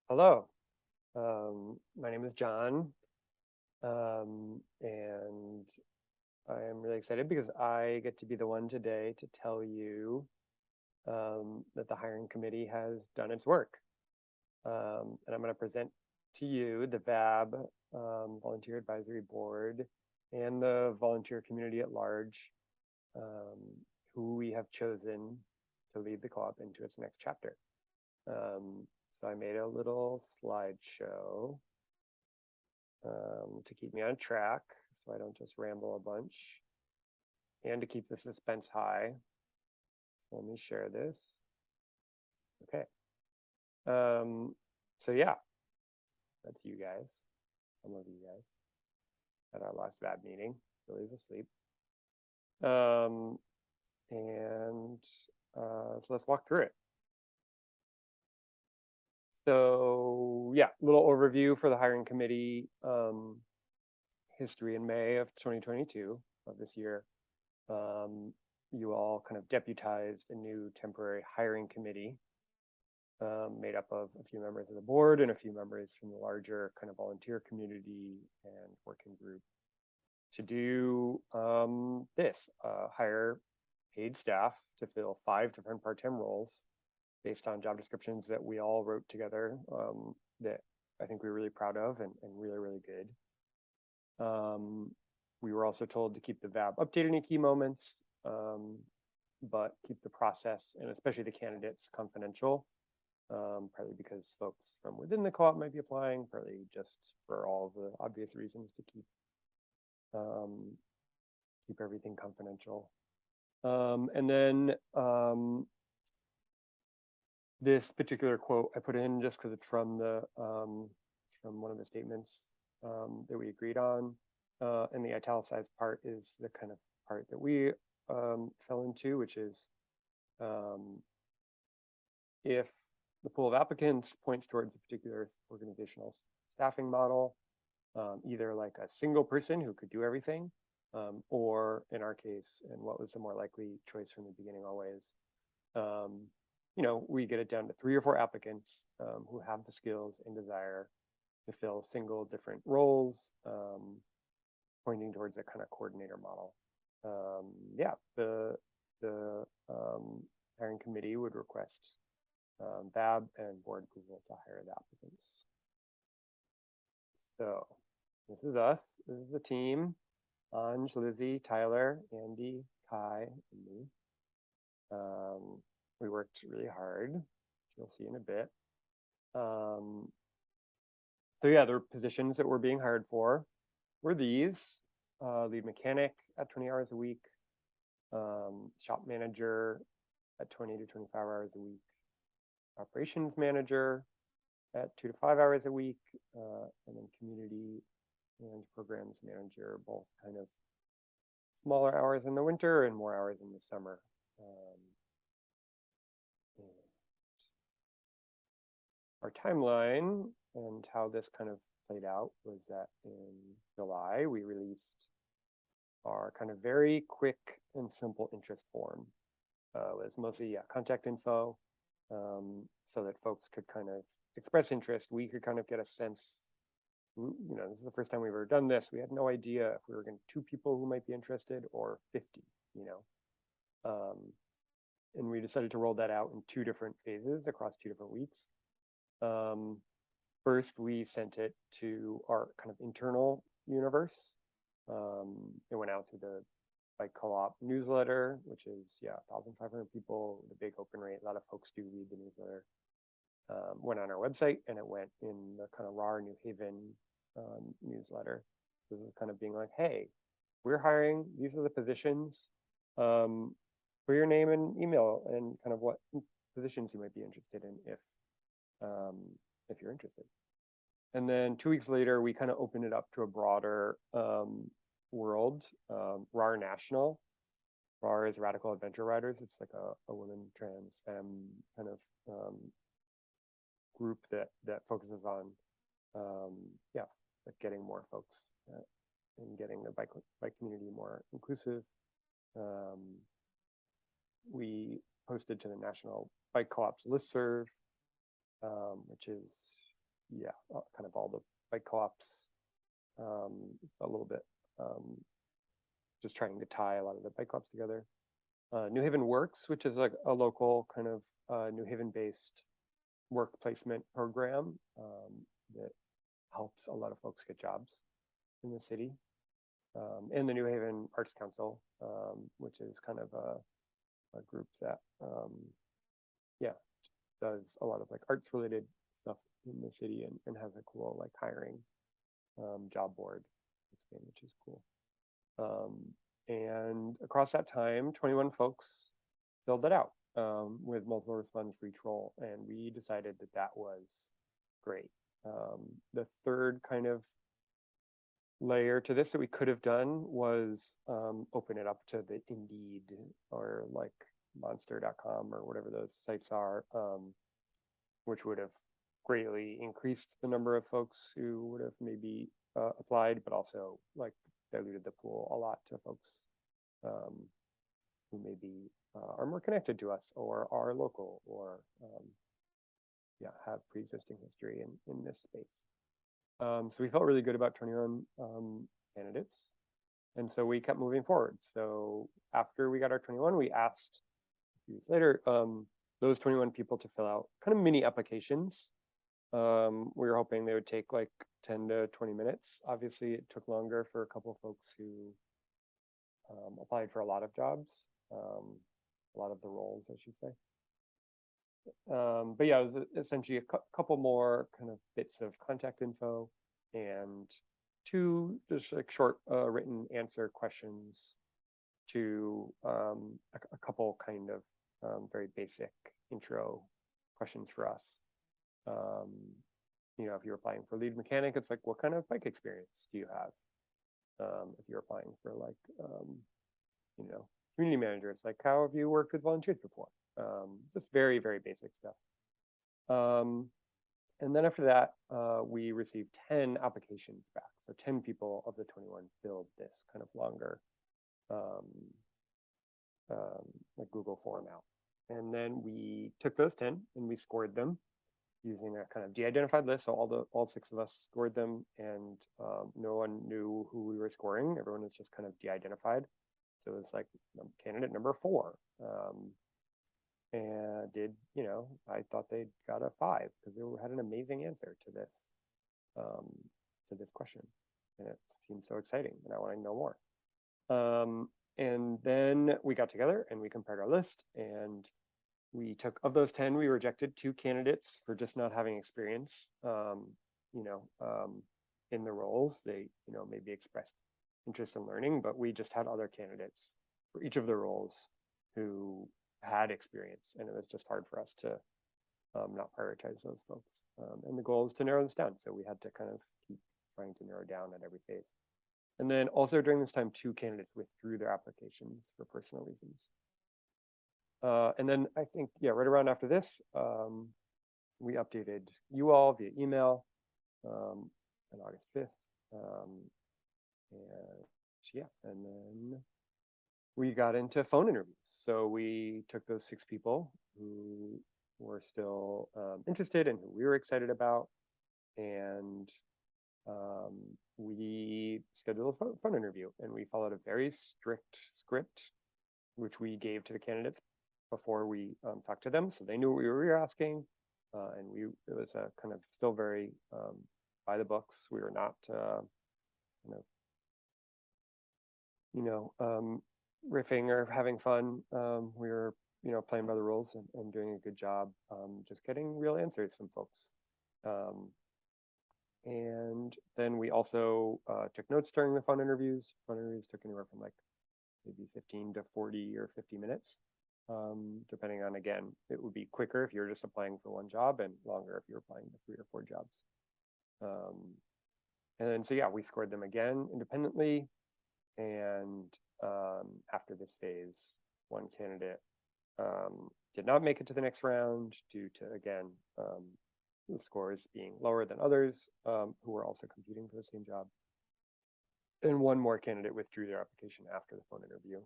Hello, my name is John, and I am really excited because I get to be the one today to tell you that the hiring committee has done its work. And I'm going to present to you the VAB, Volunteer Advisory Board, and the volunteer community at large, um, who we have chosen to lead the co-op into its next chapter. So I made a little slideshow to keep me on track so I don't just ramble a bunch and to keep the suspense high. Let me share this. Okay. So yeah, that's you guys. Some of you guys at our last VAB meeting. Billy's asleep. So let's walk through it. So yeah, little overview for the hiring committee history in May of 2022 of this year. You all kind of deputized a new temporary hiring committee made up of a few members of the board and a few members from the larger kind of volunteer community and working group to do hire paid staff to fill 5 different part-time roles based on job descriptions that we all wrote together that I think we were really proud of and really, really good. We were also told to keep the VAB updated in key moments, but keep the process and especially the candidates confidential, partly because folks from within the co-op might be applying, partly just for all the obvious reasons to keep everything confidential. And then this particular quote I put in just because it's from from one of the statements that we agreed on. And the italicized part is the kind of part that we fell into, which is if the pool of applicants points towards a particular organizational staffing model, either like a single person who could do everything, or in our case, and what was the more likely choice from the beginning always, we get it down to 3 or 4 applicants who have the skills and desire to fill single different roles, pointing towards a kind of coordinator model. The hiring committee would request VAB and board approval to hire the applicants. So this is us. This is the team. Anj, Lizzie, Tyler, Andy, Kai, and me. We worked really hard, which you'll see in a bit. So yeah, the positions that we're being hired for were these: lead mechanic at 20 hours a week, shop manager at 20 to 25 hours a week, operations manager at 2 to 5 hours a week, and then community and programs manager, both kind of smaller hours in the winter and more hours in the summer. Our timeline and how this kind of played out was that in July, we released our kind of very quick and simple interest form. It was mostly contact info, so that folks could kind of express interest. We could kind of get a sense, this is the first time we've ever done this. We had no idea if we were going to 2 people who might be interested or 50, and we decided to roll that out in 2 different phases across 2 different weeks. First, we sent it to our kind of internal universe. It went out to the Bike Co-op newsletter, which is 1,500 people with a big open rate. A lot of folks do read the newsletter. Went on our website, and it went in the kind of RAR New Haven newsletter. So this is kind of being like, hey, we're hiring. These are the positions. For your name and email, and kind of what positions you might be interested in if you're interested. And then 2 weeks later, we kind of opened it up to a broader world. RAR National. RAR is Radical Adventure Riders. It's like a women, trans, femme kind of group that focuses on like getting more folks and getting the bike community more inclusive. We posted to the National Bike Co-ops listserv, which is yeah, kind of all the bike co-ops, a little bit, just trying to tie a lot of the bike co-ops together. New Haven Works, which is like a local kind of New Haven based work placement program that helps a lot of folks get jobs in the city. And the New Haven Arts Council, which is kind of a group that, yeah, does a lot of like arts related stuff in the city and has a cool like hiring job board, which is cool. And across that time, 21 folks filled it out with multiple responses for each role, and we decided that that was great. The third kind of layer to this that we could have done was open it up to the Indeed or like monster.com or whatever those sites are, which would have greatly increased the number of folks who would have maybe applied, but also like diluted the pool a lot to folks who maybe are more connected to us or are local or yeah, have pre-existing history in this space. So we felt really good about 21 candidates. And so we kept moving forward. So after we got our 21, we asked a few weeks later those 21 people to fill out kind of mini applications. We were hoping they would take like 10 to 20 minutes. Obviously, it took longer for a couple of folks who applied for a lot of jobs, a lot of the roles, I should say. But yeah, it was essentially a couple more kind of bits of contact info and two just like short written answer questions to a couple kind of very basic intro questions for us. You know, if you're applying for lead mechanic, it's like, what kind of bike experience do you have? If you're applying for like, you know, community manager, it's like, how have you worked with volunteers before? Just very, very basic stuff. And then after that, we received 10 applications back. So 10 people of the 21 filled this kind of longer like Google form out. And then we took those 10 and we scored them using a kind of de-identified list. So all 6 of us scored them, and no one knew who we were scoring. Everyone was just kind of de-identified. So it was like candidate number 4. And you know, I thought they got a 5 because they had an amazing answer to this question. And it seemed so exciting, and I want to know more. And then we got together and we compared our list, and we took, of those 10, we rejected 2 candidates for just not having experience, you know, in the roles. They, you know, maybe expressed interest in learning, but we just had other candidates for each of the roles who had experience, and it was just hard for us to not prioritize those folks. And the goal is to narrow this down. So we had to kind of keep trying to narrow down at every phase. And then also during this time, 2 candidates withdrew their applications for personal reasons. And then I think, yeah, right around after this, we updated you all via email on August 5th. And yeah, and then we got into phone interviews. So we took those 6 people who were still interested and who we were excited about, and we scheduled a phone interview, and we followed a very strict script, which we gave to the candidates before we talked to them, so they knew what we were asking, and it was a kind of still very by the books. We were not riffing or having fun. We were, you know, playing by the rules and doing a good job, just getting real answers from folks. And then we also took notes during the phone interviews. Phone interviews took anywhere from like maybe 15 to 40 or 50 minutes, depending on, again, it would be quicker if you're just applying for one job and longer if you're applying to 3 or 4 jobs. And so, yeah, we scored them again independently. And after this phase, one candidate did not make it to the next round due to, again, the scores being lower than others who were also competing for the same job. And one more candidate withdrew their application after the phone interview,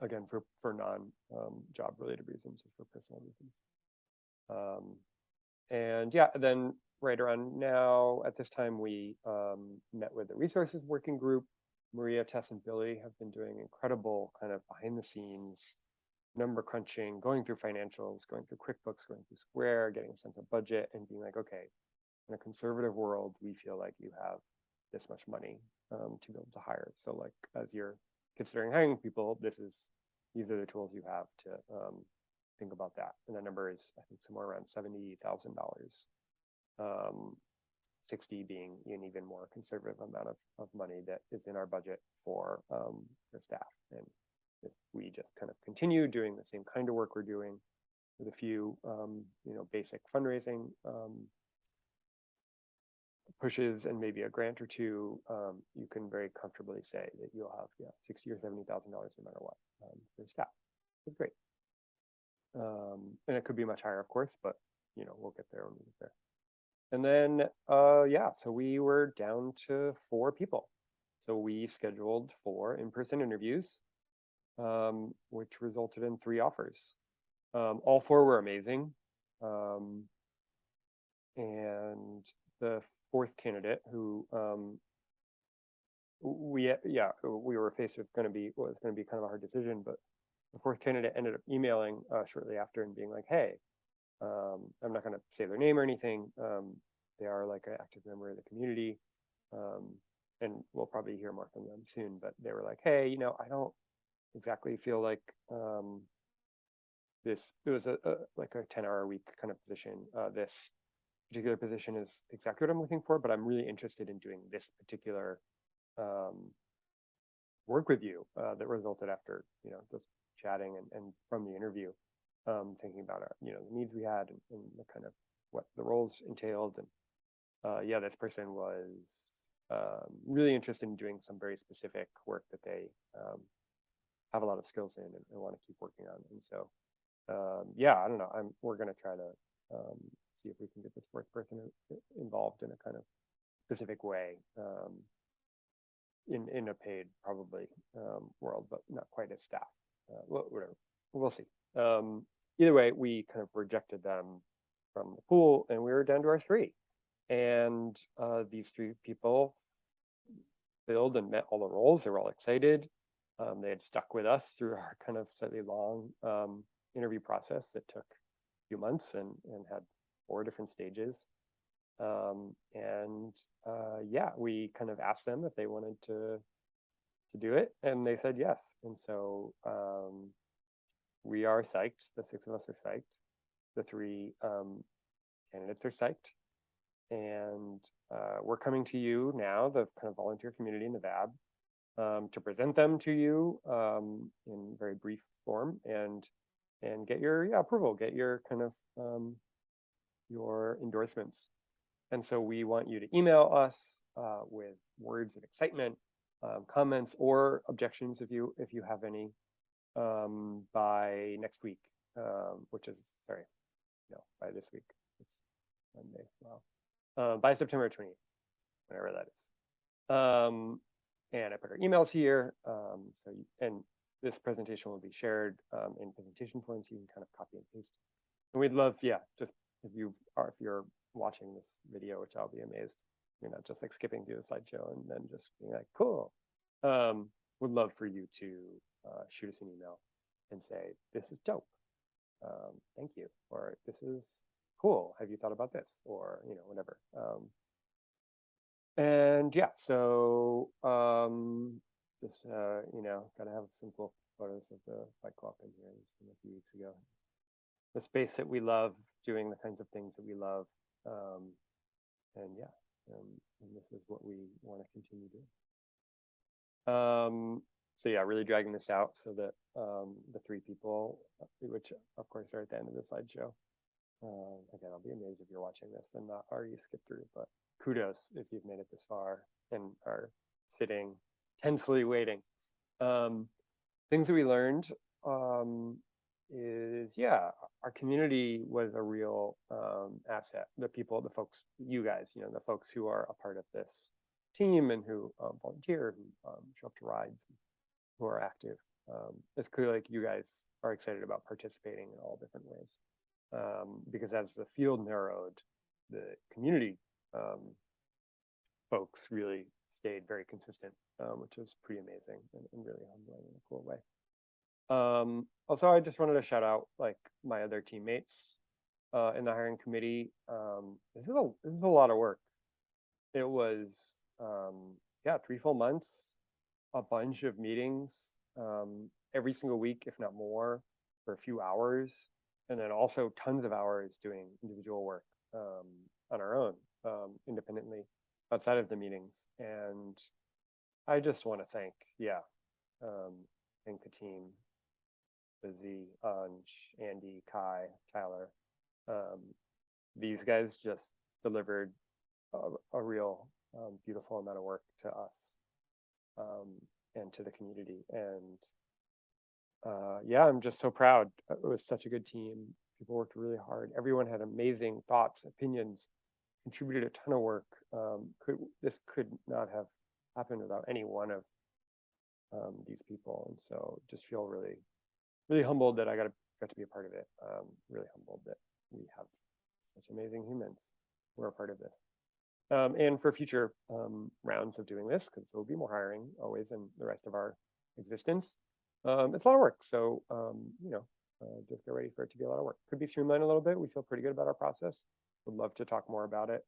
again, for non-job related reasons, just for personal reasons. And yeah, then right around now, at this time, we met with the resources working group. Maria, Tess, and Billy have been doing incredible kind of behind the scenes number crunching, going through financials, going through QuickBooks, going through Square, getting a sense of budget, and being like, okay, in a conservative world, we feel like you have this much money to be able to hire. So like as you're considering hiring people, these are the tools you have to think about that. And the number is, I think, somewhere around $70,000. 60 being an even more conservative amount of money that is in our budget for staff. And if we just kind of continue doing the same kind of work we're doing with a few, basic fundraising pushes and maybe a grant or two, you can very comfortably say that you'll have $60,000 or $70,000 no matter what for staff. It's great. And it could be much higher, of course, but we'll get there when we get there. And then, so we were down to 4 people. So we scheduled 4 in-person interviews, which resulted in 3 offers. All 4 were amazing. And the 4th candidate who we were faced with was going to be kind of a hard decision, but the 4th candidate ended up emailing shortly after and being like, hey, I'm not going to say their name or anything. They are like an active member of the community, and we'll probably hear more from them soon. But they were like, hey, I don't exactly feel like it was like a 10-hour-a-week kind of position. This particular position is exactly what I'm looking for, but I'm really interested in doing this particular work with you that resulted after just chatting and from the interview, thinking about the needs we had and the kind of what the roles entailed. And this person was really interested in doing some very specific work that they have a lot of skills in and want to keep working on. And so I don't know, we're going to try to see if we can get this 4th person involved in a kind of specific way in a paid probably world, but not quite as staff. Whatever, we'll see. Either way, we kind of rejected them from the pool, and we were down to our 3. And these 3 people filled and met all the roles. They were all excited. They had stuck with us through our kind of slightly long interview process that took a few months and had 4 different stages. We kind of asked them if they wanted to do it, and they said yes. And so we are psyched. The 6 of us are psyched. The 3 candidates are psyched. And we're coming to you now, the kind of volunteer community in the VAB, to present them to you in very brief form and get your approval, get your kind of your endorsements. And so we want you to email us with words of excitement, comments or objections if you have any by next week, which is by this week. It's Monday. Wow. By September 20th, whatever that is. And I put our emails here. And this presentation will be shared in presentation forms. You can kind of copy and paste. And we'd love, just if you're watching this video, which I'll be amazed, you're not just like skipping through the slideshow and then just being like, cool. Would love for you to shoot us an email and say, this is dope. Thank you. Or this is cool. Have you thought about this? Or, whatever. Just, gotta have some cool photos of the bike club in here from a few weeks ago. The space that we love, doing the kinds of things that we love. And this is what we want to continue doing. Really dragging this out so that the 3 people, which of course are at the end of the slideshow. Again, I'll be amazed if you're watching this and not already skipped through, but kudos if you've made it this far and are sitting tensely waiting. Things that we learned is, our community was a real asset. The folks, you guys, the folks who are a part of this team and who volunteer, who show up to rides, who are active. It's clear like you guys are excited about participating in all different ways. because as the field narrowed, the community folks really stayed very consistent, which was pretty amazing and really humbling in a cool way. Also, I just wanted to shout out like my other teammates in the hiring committee. This is a lot of work. It was yeah, 3 full months, a bunch of meetings every single week, if not more, for a few hours, and then also tons of hours doing individual work on our own, independently, outside of the meetings. And I just want to thank the team, Lizzie, Anj, Andy, Kai, Tyler. These guys just delivered a real beautiful amount of work to us and to the community. And yeah, I'm just so proud. It was such a good team. People worked really hard. Everyone had amazing thoughts, opinions, contributed a ton of work. This could not have happened without any one of these people. And so just feel really, really humbled that I got to be a part of it. Really humbled that we have such amazing humans who are a part of this. And for future rounds of doing this, because there will be more hiring always in the rest of our existence. It's a lot of work. So, just get ready for it to be a lot of work. Could be streamlined a little bit. We feel pretty good about our process. Would love to talk more about it.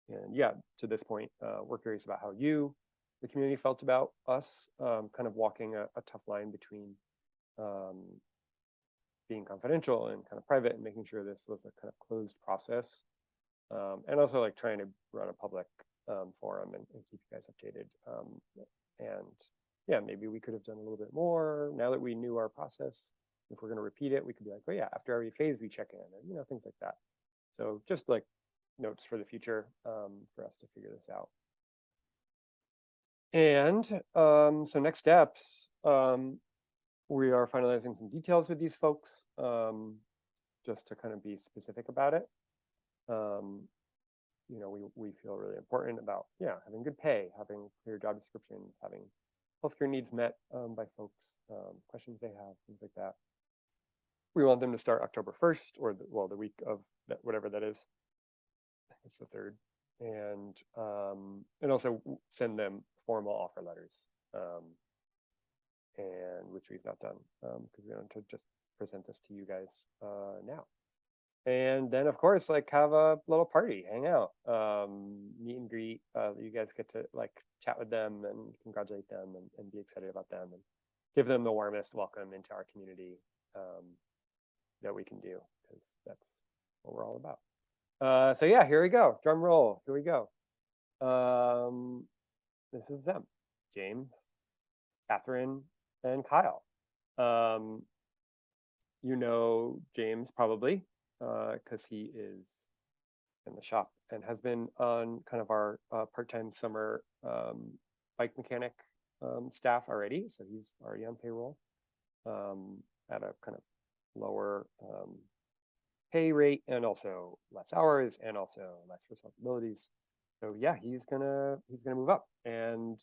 And yeah, to this point, we're curious about how you, the community, felt about us kind of walking a tough line between being confidential and kind of private and making sure this was a kind of closed process. And also like trying to run a public forum and keep you guys updated. And yeah, maybe we could have done a little bit more now that we knew our process. If we're going to repeat it, we could be like, oh yeah, after every phase we check in, or things like that. So just like notes for the future for us to figure this out. And so next steps, we are finalizing some details with these folks, just to kind of be specific about it. We feel really important about having good pay, having clear job descriptions, having healthcare needs met by folks, questions they have, things like that. We want them to start October 1st, or the week of that, whatever that is. It's the 3rd, and also send them formal offer letters, and which we've not done because we want to just present this to you guys now. And then of course, like, have a little party, hang out, meet and greet. You guys get to like chat with them and congratulate them and be excited about them and give them the warmest welcome into our community that we can do, because that's what we're all about. So yeah, here we go. Drum roll. Here we go. This is them: James, Catherine, and Kyle. James probably, because he is in the shop and has been on kind of our part-time summer bike mechanic staff already. So he's already on payroll at a kind of lower pay rate, and also less hours, and also less responsibilities. So yeah, he's gonna move up and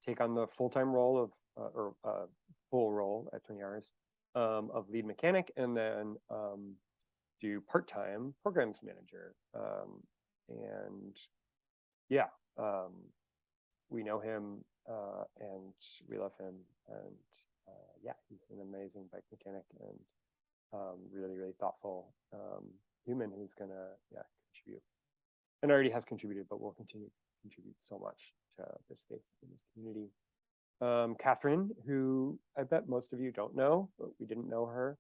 take on the full-time role of full role at 20 hours of lead mechanic, and then do part-time programs manager. And yeah, we know him and we love him, and yeah, he's an amazing bike mechanic and really, really thoughtful human who's gonna contribute, and already has contributed, but will continue to contribute so much to this space in this community. Catherine, who I bet most of you don't know, but we didn't know her.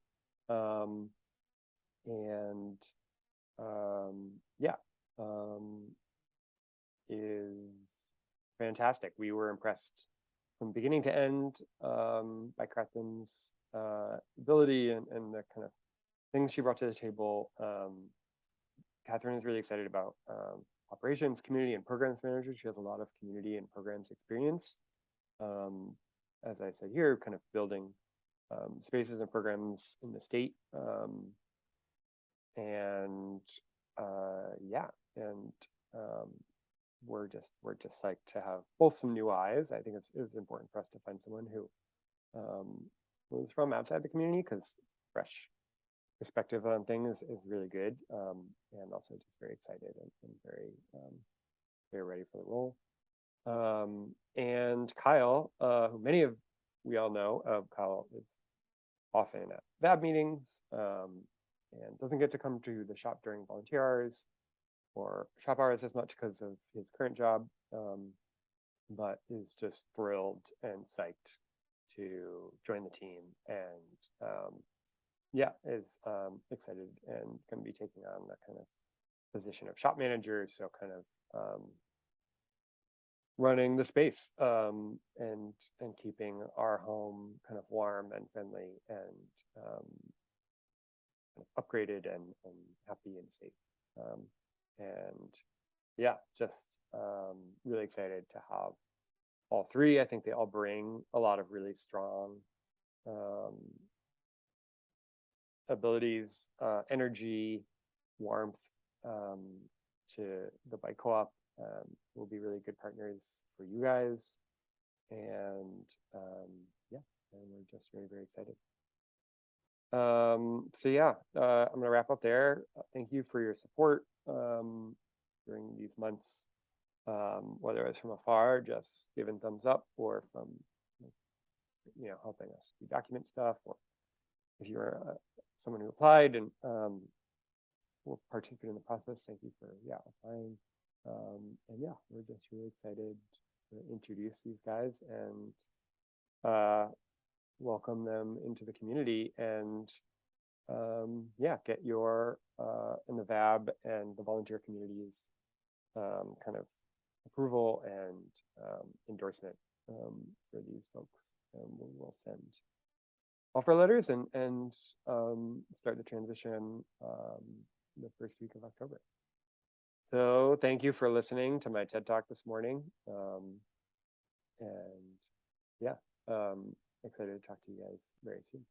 Is fantastic. We were impressed from beginning to end by Catherine's ability and the kind of things she brought to the table. Catherine is really excited about operations, community, and programs manager. She has a lot of community and programs experience. As I said here, kind of building spaces and programs in the state. We're just psyched to have both some new eyes. I think it's important for us to find someone who was from outside the community, because fresh perspective on things is really good, and also just very excited and very very ready for the role. And Kyle, who many of we all know, Kyle is often at VAB meetings, and doesn't get to come to the shop during volunteer hours or shop hours as much because of his current job, but is just thrilled and psyched to join the team, and yeah, is excited and going to be taking on the kind of position of shop manager, so kind of running the space, and keeping our home kind of warm and friendly and upgraded and happy and safe. And yeah, just really excited to have all three. I think they all bring a lot of really strong abilities, energy, warmth to the bike co-op. Will be really good partners for you guys, and yeah, and we're just very excited. So yeah, I'm gonna wrap up there. Thank you for your support during these months, whether it's from afar, just giving thumbs up, or from helping us document stuff, or if you're someone who applied and will participate in the process, thank you for applying. And yeah, we're just really excited to introduce these guys and welcome them into the community, and get your in the VAB and the volunteer communities kind of approval and endorsement for these folks. We'll send offer letters and start the transition the first week of October. So thank you for listening to my TED Talk this morning. And yeah, excited to talk to you guys very soon.